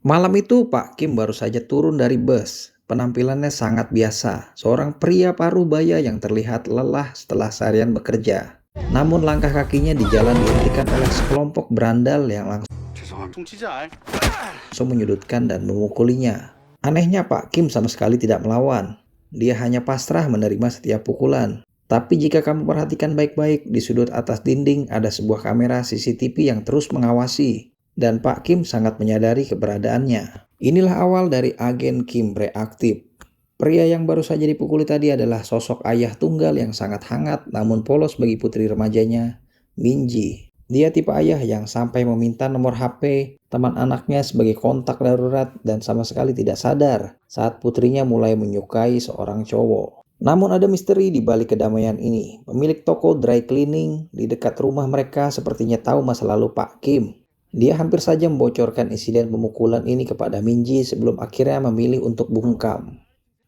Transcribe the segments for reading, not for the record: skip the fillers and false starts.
Malam itu Pak Kim baru saja turun dari bus. Penampilannya sangat biasa, seorang pria paruh baya yang terlihat lelah setelah seharian bekerja. Namun langkah kakinya di jalan dihentikan oleh sekelompok berandal yang langsung menyudutkan dan memukulinya. Anehnya Pak Kim sama sekali tidak melawan. Dia hanya pasrah menerima setiap pukulan. Tapi jika kamu perhatikan baik-baik, di sudut atas dinding ada sebuah kamera CCTV yang terus mengawasi. Dan Pak Kim sangat menyadari keberadaannya. Inilah awal dari agen Kim reaktif. Pria yang baru saja dipukuli tadi adalah sosok ayah tunggal yang sangat hangat namun polos bagi putri remajanya, Minji. Dia tipe ayah yang sampai meminta nomor HP teman anaknya sebagai kontak darurat dan sama sekali tidak sadar saat putrinya mulai menyukai seorang cowok. Namun ada misteri di balik kedamaian ini. Pemilik toko dry cleaning di dekat rumah mereka sepertinya tahu masa lalu Pak Kim. Dia hampir saja membocorkan insiden pemukulan ini kepada Minji sebelum akhirnya memilih untuk bungkam.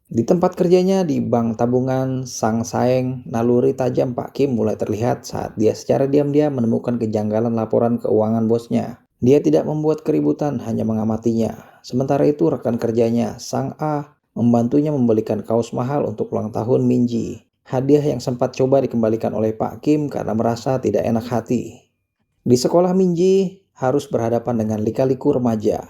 Di tempat kerjanya di bank tabungan Sang Saeng, naluri tajam Pak Kim mulai terlihat saat dia secara diam-diam menemukan kejanggalan laporan keuangan bosnya. Dia tidak membuat keributan, hanya mengamatinya. Sementara itu rekan kerjanya, Sang A, membantunya membelikan kaos mahal untuk ulang tahun Minji. Hadiah yang sempat coba dikembalikan oleh Pak Kim karena merasa tidak enak hati. Di sekolah Minji harus berhadapan dengan lika-liku remaja.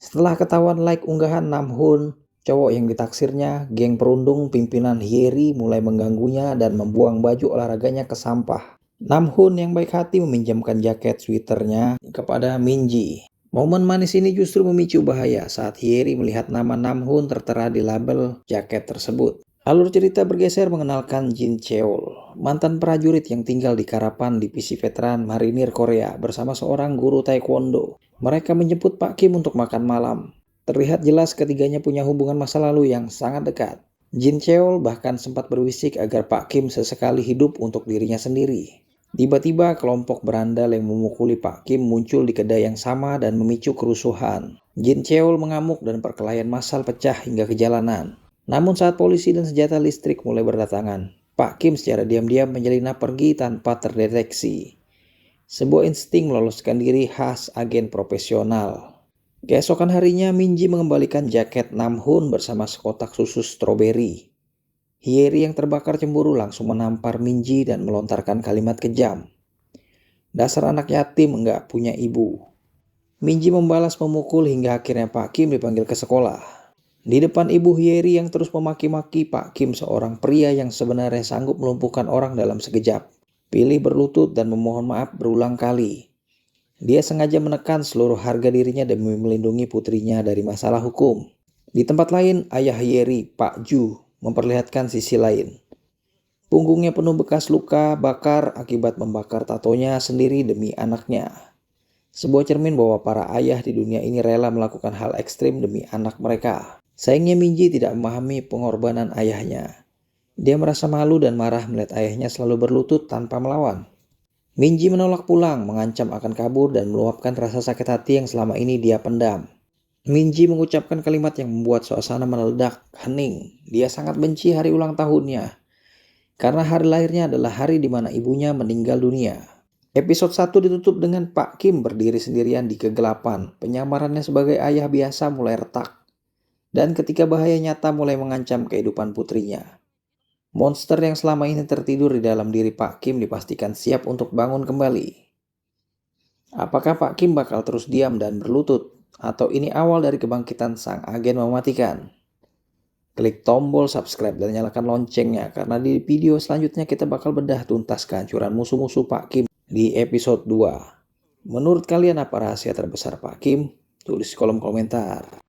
Setelah ketahuan like unggahan Namhoon, cowok yang ditaksirnya, geng perundung pimpinan Hyeri mulai mengganggunya dan membuang baju olahraganya ke sampah. Namhoon yang baik hati meminjamkan jaket sweaternya kepada Minji. Momen manis ini justru memicu bahaya saat Hyeri melihat nama Namhoon tertera di label jaket tersebut. Alur cerita bergeser mengenalkan Jin Cheol, mantan prajurit yang tinggal di Karapan divisi veteran marinir Korea bersama seorang guru taekwondo. Mereka menjemput Pak Kim untuk makan malam. Terlihat jelas ketiganya punya hubungan masa lalu yang sangat dekat. Jin Cheol bahkan sempat berbisik agar Pak Kim sesekali hidup untuk dirinya sendiri. Tiba-tiba kelompok berandal yang memukuli Pak Kim muncul di kedai yang sama dan memicu kerusuhan. Jin Cheol mengamuk dan perkelahian massal pecah hingga ke jalanan. Namun saat polisi dan senjata listrik mulai berdatangan, Pak Kim secara diam-diam menyelinap pergi tanpa terdeteksi. Sebuah insting meloloskan diri khas agen profesional. Keesokan harinya Minji mengembalikan jaket Namhoon bersama sekotak susu stroberi. Hyeri yang terbakar cemburu langsung menampar Minji dan melontarkan kalimat kejam. Dasar anak yatim enggak punya ibu. Minji membalas memukul hingga akhirnya Pak Kim dipanggil ke sekolah. Di depan ibu Hyeri yang terus memaki-maki Pak Kim, seorang pria yang sebenarnya sanggup melumpuhkan orang dalam sekejap, pilih berlutut dan memohon maaf berulang kali. Dia sengaja menekan seluruh harga dirinya demi melindungi putrinya dari masalah hukum. Di tempat lain, ayah Hyeri, Pak Ju, memperlihatkan sisi lain. Punggungnya penuh bekas luka bakar akibat membakar tatonya sendiri demi anaknya. Sebuah cermin bahwa para ayah di dunia ini rela melakukan hal ekstrim demi anak mereka. Sayangnya Minji tidak memahami pengorbanan ayahnya. Dia merasa malu dan marah melihat ayahnya selalu berlutut tanpa melawan. Minji menolak pulang, mengancam akan kabur dan meluapkan rasa sakit hati yang selama ini dia pendam. Minji mengucapkan kalimat yang membuat suasana meledak, hening. Dia sangat benci hari ulang tahunnya, karena hari lahirnya adalah hari di mana ibunya meninggal dunia. Episode 1 ditutup dengan Pak Kim berdiri sendirian di kegelapan. Penyamarannya sebagai ayah biasa mulai retak. Dan ketika bahaya nyata mulai mengancam kehidupan putrinya, monster yang selama ini tertidur di dalam diri Pak Kim dipastikan siap untuk bangun kembali. Apakah Pak Kim bakal terus diam dan berlutut? Atau ini awal dari kebangkitan sang agen mematikan? Klik tombol subscribe dan nyalakan loncengnya, karena di video selanjutnya kita bakal bedah tuntas kehancuran musuh-musuh Pak Kim di episode 2. Menurut kalian apa rahasia terbesar Pak Kim? Tulis di kolom komentar.